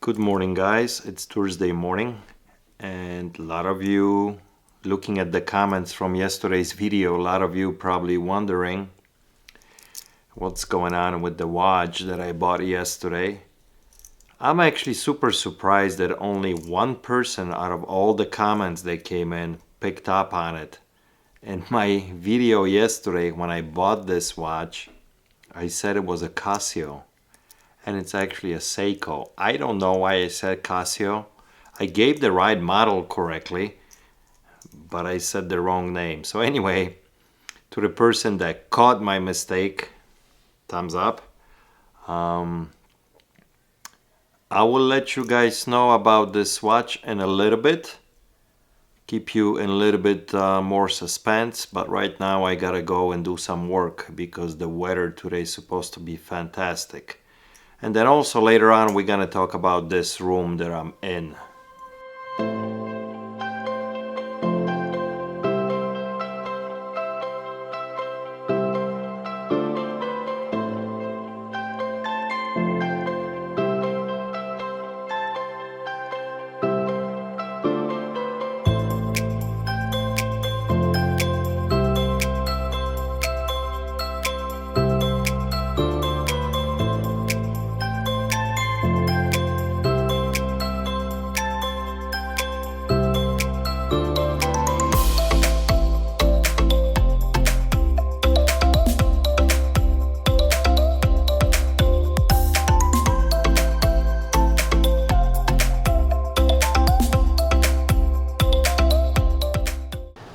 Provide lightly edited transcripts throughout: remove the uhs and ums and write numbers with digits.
Good morning, guys. It's Thursday morning, and a lot of you looking at the comments from yesterday's video, a lot of you probably wondering what's going on with the watch that I bought yesterday. I'm actually super surprised that only one person out of all the comments that came in picked up on it. In my video yesterday, when I bought this watch, I said it was a Casio. And it's actually a Seiko. I don't know why I said Casio. I gave the right model correctly, but I said the wrong name. So anyway, to the person that caught my mistake, thumbs up. I will let you guys know about this watch in a little bit. Keep you in a little bit more suspense, but right now I gotta go and do some work because the weather today is supposed to be fantastic. And then also later on we're gonna talk about this room that I'm in.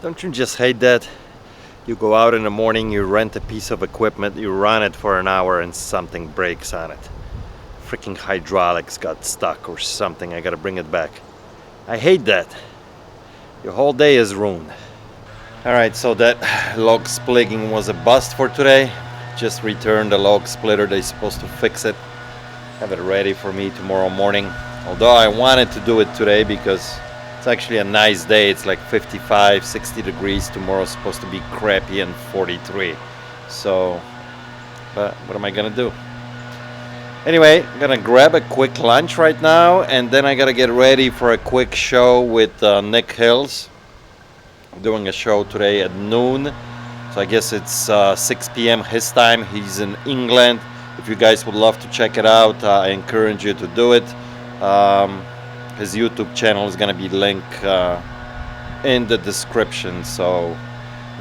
Don't you just hate that? You go out in the morning, you rent a piece of equipment, you run it for an hour and something breaks on it. Freaking hydraulics got stuck or something, I gotta bring it back. I hate that. Your whole day is ruined. Alright, so that log splitting was a bust for today. Just returned the log splitter, they're supposed to fix it. Have it ready for me tomorrow morning. Although I wanted to do it today because it's actually a nice day. It's like 55, 60 degrees. Tomorrow's supposed to be crappy and 43. So, but what am I gonna do? Anyway, I'm gonna grab a quick lunch right now, and then I gotta get ready for a quick show with Nick Hills. I'm doing a show today at noon. So I guess it's 6 p.m. his time. He's in England. If you guys would love to check it out, I encourage you to do it. His YouTube channel is gonna be linked in the description. So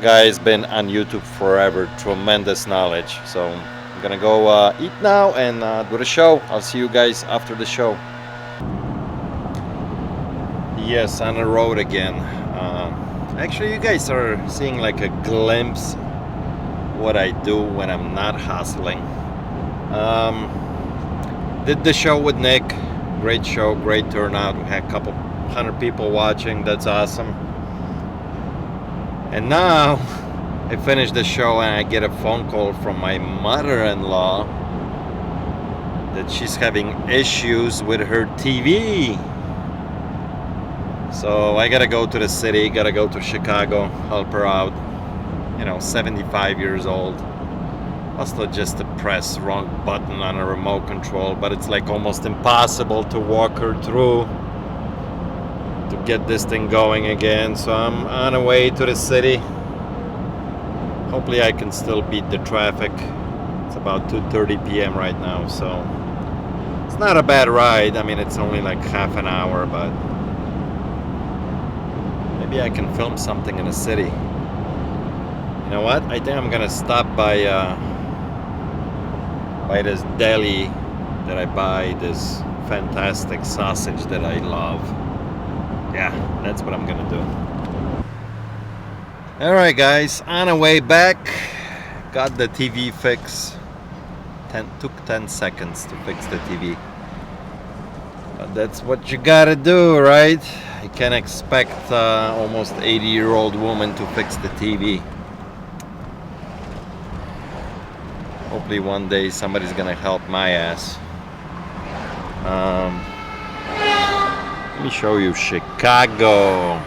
guy's been on YouTube forever, tremendous knowledge. So I'm gonna go eat now and do the show. I'll see you guys after the show. Yes, on the road again. Actually, you guys are seeing like a glimpse what I do when I'm not hustling. Did the show with Nick. Great show, great turnout. We had a couple hundred people watching. That's awesome. And now I finished the show and I get a phone call from my mother-in-law that she's having issues with her TV. So I gotta go to the city, gotta go to Chicago, help her out. You know, 75 years old. Also just to press wrong button on a remote control, but it's like almost impossible to walk her through to get this thing going again. So I'm on the way to the city. Hopefully I can still beat the traffic. It's about 2:30 p.m. right now, so it's not a bad ride. I mean, it's only like half an hour, but maybe I can film something in the city. You know what? I think I'm gonna stop by this deli that I buy this fantastic sausage that I love. Yeah, that's what I'm gonna do. Alright guys, on the way back, got the TV fix. Took 10 seconds to fix the TV. But that's what you gotta do, right? You can't expect almost 80-year-old woman to fix the TV. Hopefully one day somebody's gonna help my ass. Let me show you Chicago.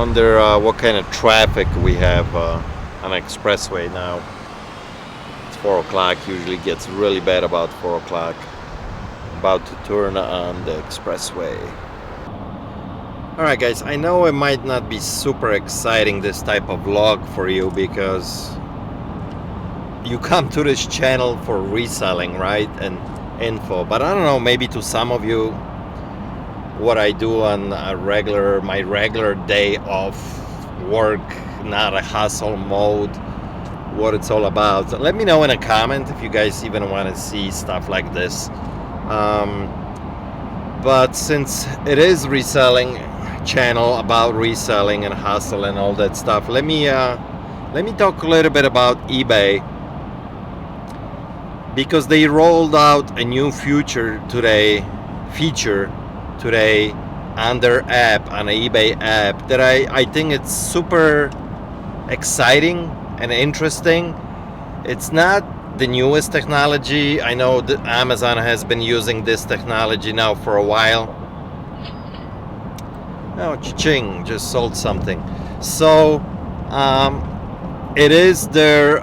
wonder what kind of traffic we have on the expressway now. It's 4 o'clock, usually gets really bad about 4 o'clock. About to turn on the expressway. Alright guys, I know it might not be super exciting, this type of vlog for you, because you come to this channel for reselling, right, and info. But I don't know, maybe to some of you, what I do on my regular day of work, not a hustle mode, what it's all about. So let me know in a comment if you guys even want to see stuff like this. But since it is reselling channel about reselling and hustle and all that stuff, let me talk a little bit about eBay, because they rolled out a new feature today on their app, on the eBay app, that I think it's super exciting and interesting. It's not the newest technology. I know that Amazon has been using this technology now for a while. Oh, cha-ching, just sold something. So it is their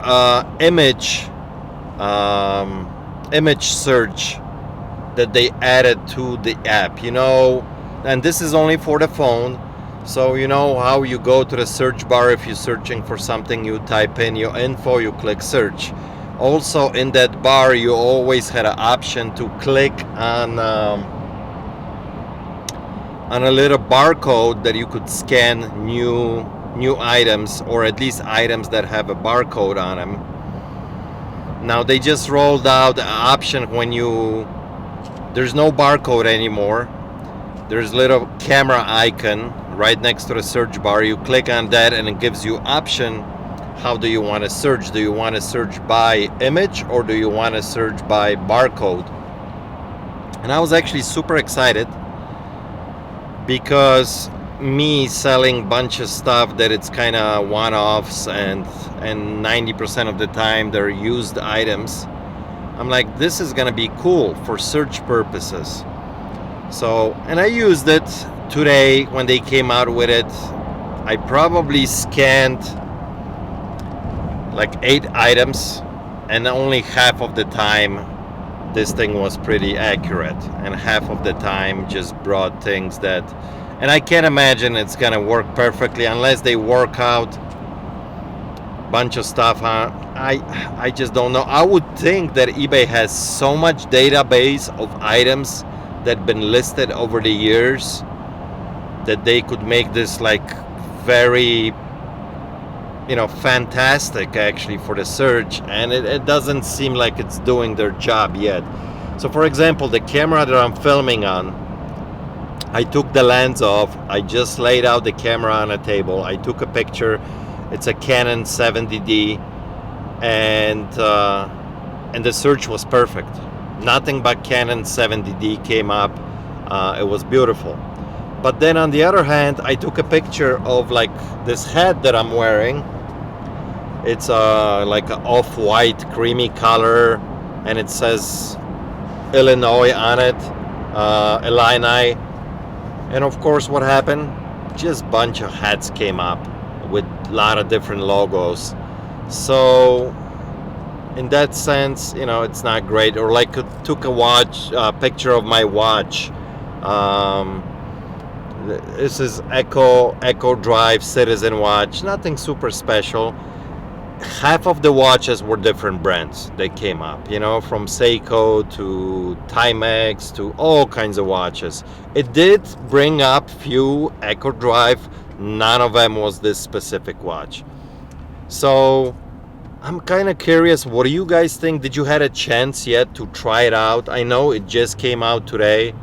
image search that they added to the app, you know, and this is only for the phone. So you know how you go to the search bar, if you're searching for something, you type in your info, you click search. Also in that bar you always had an option to click on a little barcode that you could scan new items, or at least items that have a barcode on them. Now they just rolled out an option when there's no barcode anymore. There's a little camera icon right next to the search bar. You click on that and it gives you option. How do you want to search? Do you want to search by image, or do you want to search by barcode? And I was actually super excited, because me selling bunch of stuff that it's kind of one-offs, and 90% of the time they're used items, I'm like, this is gonna be cool for search purposes. So, and I used it today when they came out with it. I probably scanned like 8 items, and only half of the time this thing was pretty accurate, and half of the time just brought things that, and I can't imagine it's gonna work perfectly unless they work out bunch of stuff, huh? I just don't know. I would think that eBay has so much database of items that been listed over the years that they could make this like very, you know, fantastic actually for the search, and it doesn't seem like it's doing their job yet. So for example, the camera that I'm filming on, I took the lens off, I just laid out the camera on a table, I took a picture. It's a Canon 70D, and the search was perfect. Nothing but Canon 70D came up. It was beautiful. But then on the other hand, I took a picture of like this hat that I'm wearing. It's like an off-white creamy color, and it says Illinois on it, Illini. And of course what happened? Just a bunch of hats came up with a lot of different logos. So in that sense, you know, it's not great. Or like took a picture of my watch. This is Echo Drive Citizen watch, nothing super special. Half of the watches were different brands that came up, you know, from Seiko to Timex to all kinds of watches. It did bring up few Echo Drive, none of them was this specific watch. So I'm kind of curious, what do you guys think? Did you had a chance yet to try it out? I know it just came out today.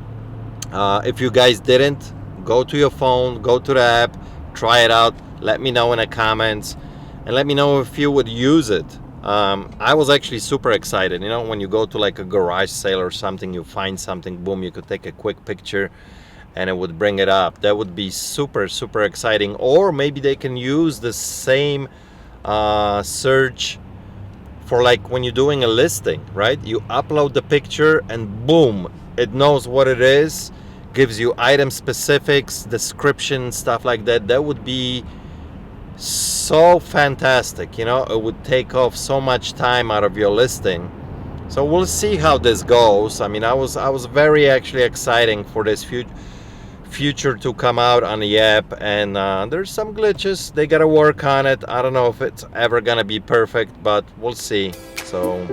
If you guys didn't, go to your phone, go to the app, try it out, let me know in the comments, and let me know if you would use it. I was actually super excited, you know, when you go to like a garage sale or something, you find something, boom, you could take a quick picture and it would bring it up. That would be super, super exciting. Or maybe they can use the same search for like when you're doing a listing, right? You upload the picture and boom, it knows what it is. gives you item specifics, description, stuff like that. That would be so fantastic. You know, it would take off so much time out of your listing. So we'll see how this goes. I mean, I was very actually exciting for this future to come out on the app, and there's some glitches. They gotta work on it. I don't know if it's ever gonna be perfect, but we'll see. So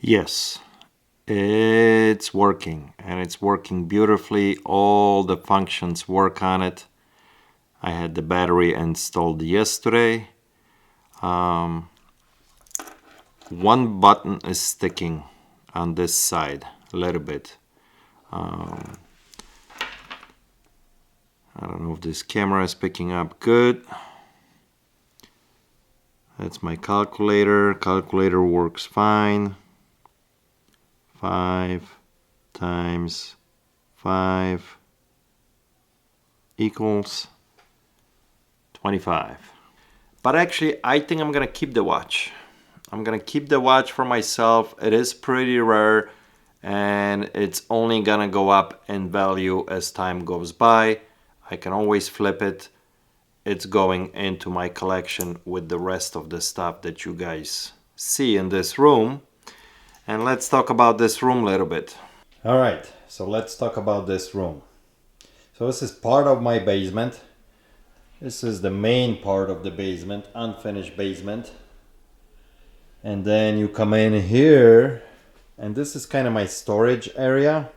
yes, it's working, and it's working beautifully. All the functions work on it. I had the battery installed yesterday. One button is sticking on this side a little bit. I don't know if this camera is picking up good. That's my calculator. Calculator works fine. 5 times 5 equals 25. But actually, I think I'm gonna keep the watch. I'm gonna keep the watch for myself. It is pretty rare, and it's only gonna go up in value as time goes by. I can always flip it. It's going into my collection with the rest of the stuff that you guys see in this room. And let's talk about this room a little bit. All right, so let's talk about this room. So this is part of my basement. This is the main part of the basement, unfinished basement. And then you come in here, and this is kind of my storage area.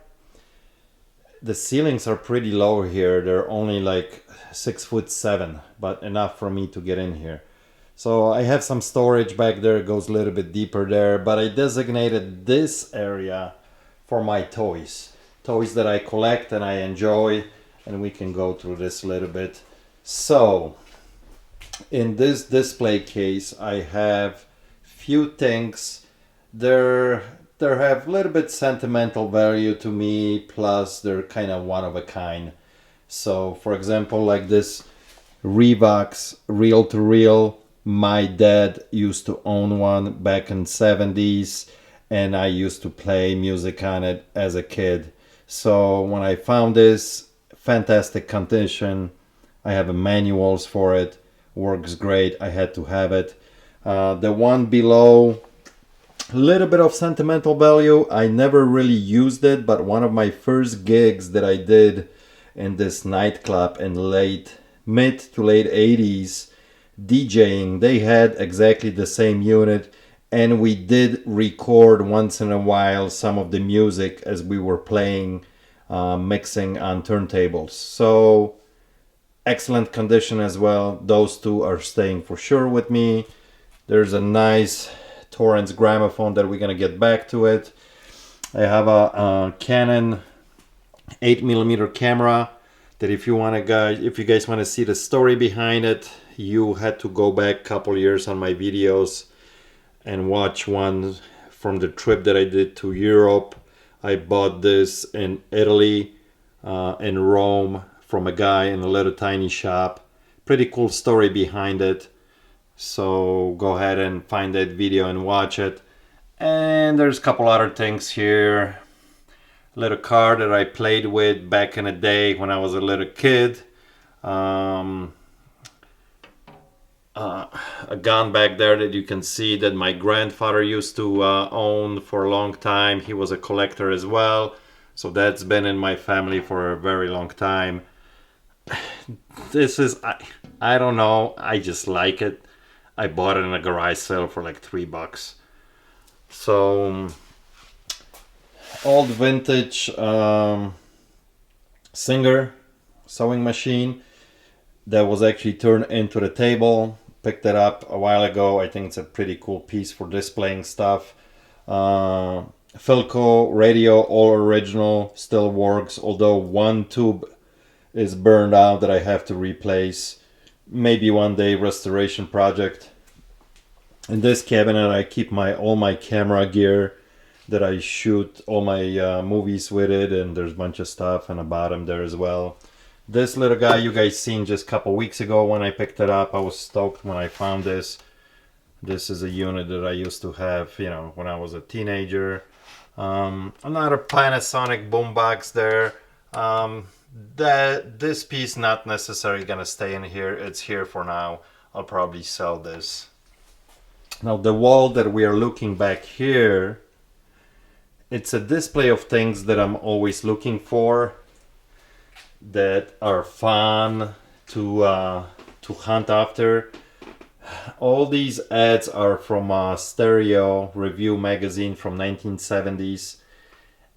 The ceilings are pretty low here. They're only like 6'7", but enough for me to get in here. So I have some storage back there. It goes a little bit deeper there, but I designated this area for my toys. Toys that I collect and I enjoy, and we can go through this a little bit. So in this display case, I have few things. They have a little bit sentimental value to me, plus they're kind of one of a kind. So for example, like this Revox reel-to-reel. My dad used to own one back in 70s, and I used to play music on it as a kid. So when I found this, fantastic condition. I have manuals for it, works great. I had to have it. The one below, a little bit of sentimental value. I never really used it, but one of my first gigs that I did in this nightclub in mid to late 80s, DJing, they had exactly the same unit, and we did record once in a while some of the music as we were playing, mixing on turntables. So excellent condition as well. Those two are staying for sure with me. There's a nice Torrance gramophone that we're gonna get back to it. I have a Canon 8mm camera that if you guys want to see the story behind it, you had to go back a couple years on my videos and watch one from the trip that I did to Europe. I bought this in Italy, in Rome, from a guy in a little tiny shop. Pretty cool story behind it. So go ahead and find that video and watch it. And there's a couple other things here. A little car that I played with back in the day when I was a little kid. A gun back there that you can see that my grandfather used to own for a long time. He was a collector as well, so that's been in my family for a very long time. This is, I don't know, I just like it. I bought it in a garage sale for like $3. So old vintage Singer sewing machine that was actually turned into the table. Picked it up a while ago. I think it's a pretty cool piece for displaying stuff. Philco radio, all original, still works, although one tube is burned out that I have to replace. maybe one day restoration project. In this cabinet I keep all my camera gear that I shoot all my movies with it, and there's a bunch of stuff on the bottom there as well. This little guy you guys seen just a couple weeks ago when I picked it up. I was stoked when I found this. This is a unit that I used to have, you know, when I was a teenager. Another Panasonic boombox there. This piece not necessarily gonna stay in here. It's here for now. I'll probably sell this. Now the wall that we are looking back here, it's a display of things that I'm always looking for, that are fun to hunt after. All these ads are from a Stereo Review magazine from 1970s,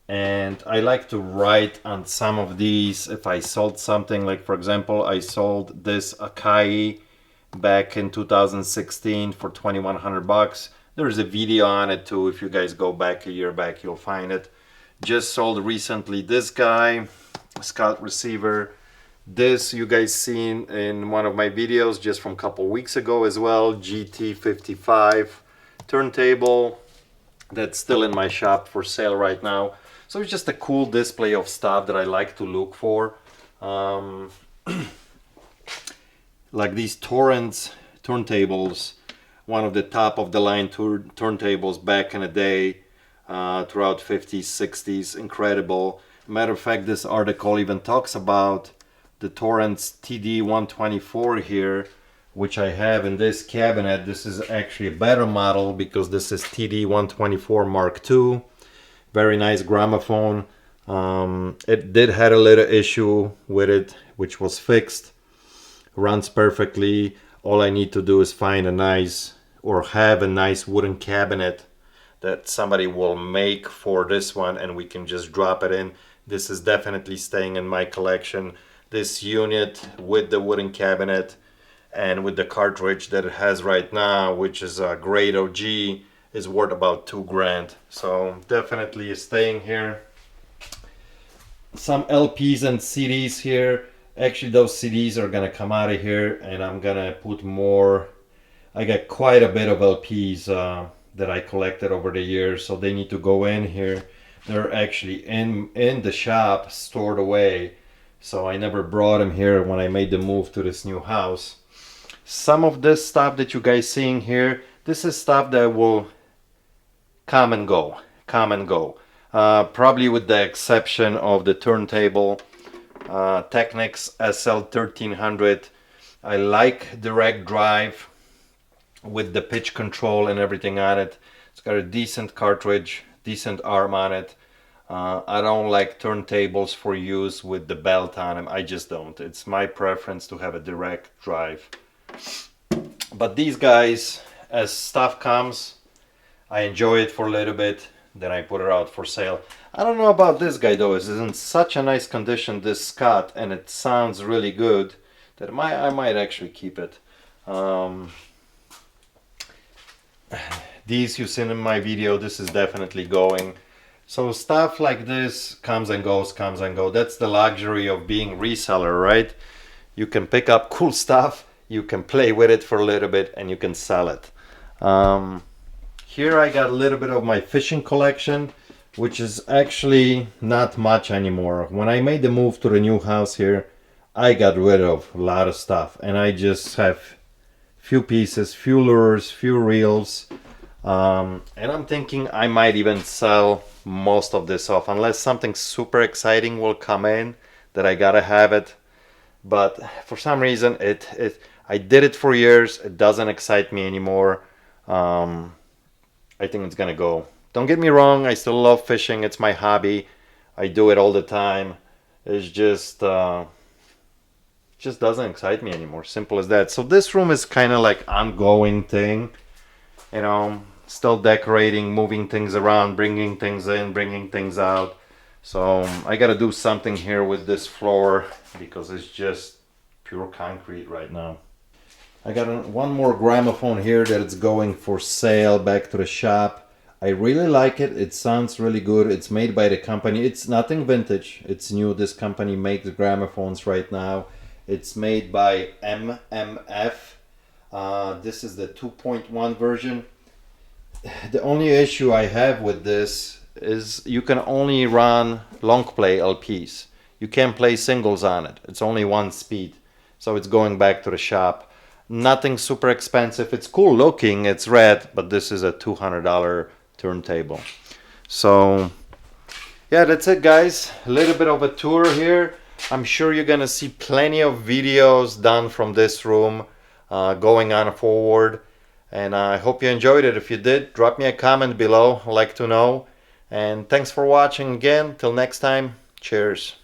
and I like to write on some of these if I sold something. Like for example, I sold this Akai back in 2016 for 2,100 bucks. There's a video on it too. If you guys go back a year back, you'll find it. Just sold recently this guy, Scout receiver. This you guys seen in one of my videos just from a couple weeks ago as well. GT55 turntable that's still in my shop for sale right now. So it's just a cool display of stuff that I like to look for. Like these Torrance turntables, one of the top of the line turntables back in the day, throughout 50s, 60s, incredible. Matter of fact, this article even talks about the Torrance TD124 here, which I have in this cabinet. This is actually a better model because this is TD124 Mark II. Very nice gramophone. It did had a little issue with it, which was fixed. Runs perfectly. All I need to do is find a nice, or have a nice wooden cabinet that somebody will make for this one, and we can just drop it in. This is definitely staying in my collection. This unit with the wooden cabinet and with the cartridge that it has right now, which is a grade OG, is worth about $2,000. So definitely staying here. Some LPs and CDs here. Actually, those CDs are gonna come out of here, and I'm gonna put more. I got quite a bit of LPs that I collected over the years, so they need to go in here. They're actually in the shop, stored away, so I never brought them here when I made the move to this new house. Some of this stuff that you guys seeing here, this is stuff that will come and go, probably with the exception of the turntable. Technics SL1300. I like direct drive with the pitch control and everything on it. It's got a decent cartridge, decent arm on it. I don't like turntables for use with the belt on them. I just don't. It's my preference to have a direct drive. But these guys, as stuff comes, I enjoy it for a little bit, then I put it out for sale. I don't know about this guy though. It's in such a nice condition, this Scott, and it sounds really good that I might actually keep it. These you've seen in my video, this is definitely going. So stuff like this comes and goes, comes and goes. That's the luxury of being reseller, right? You can pick up cool stuff, you can play with it for a little bit, and you can sell it. Here I got a little bit of my fishing collection, which is actually not much anymore. When I made the move to the new house here, I got rid of a lot of stuff, and I just have few pieces, few lures, few reels, and I'm thinking I might even sell most of this off unless something super exciting will come in that I gotta have it. But for some reason I did it for years. It doesn't excite me anymore. I think it's gonna go. Don't get me wrong, I still love fishing. It's my hobby. I do it all the time. It's just doesn't excite me anymore. Simple as that. So this room is kind of like ongoing thing. You know, still decorating, moving things around, bringing things in, bringing things out. So I gotta do something here with this floor because it's just pure concrete right now. I got one more gramophone here that it's going for sale back to the shop. I really like it. It sounds really good. It's made by the company. It's nothing vintage. It's new. This company makes gramophones right now. It's made by MMF. This is the 2.1 version. The only issue I have with this is you can only run long play LPs. You can't play singles on it. It's only one speed. So it's going back to the shop. Nothing super expensive. It's cool looking. It's red, but this is a $200 turntable. So yeah, that's it, guys. A little bit of a tour here. I'm sure you're gonna see plenty of videos done from this room going on forward. And I hope you enjoyed it. If you did, drop me a comment below. I'd like to know. And thanks for watching again. Till next time, cheers.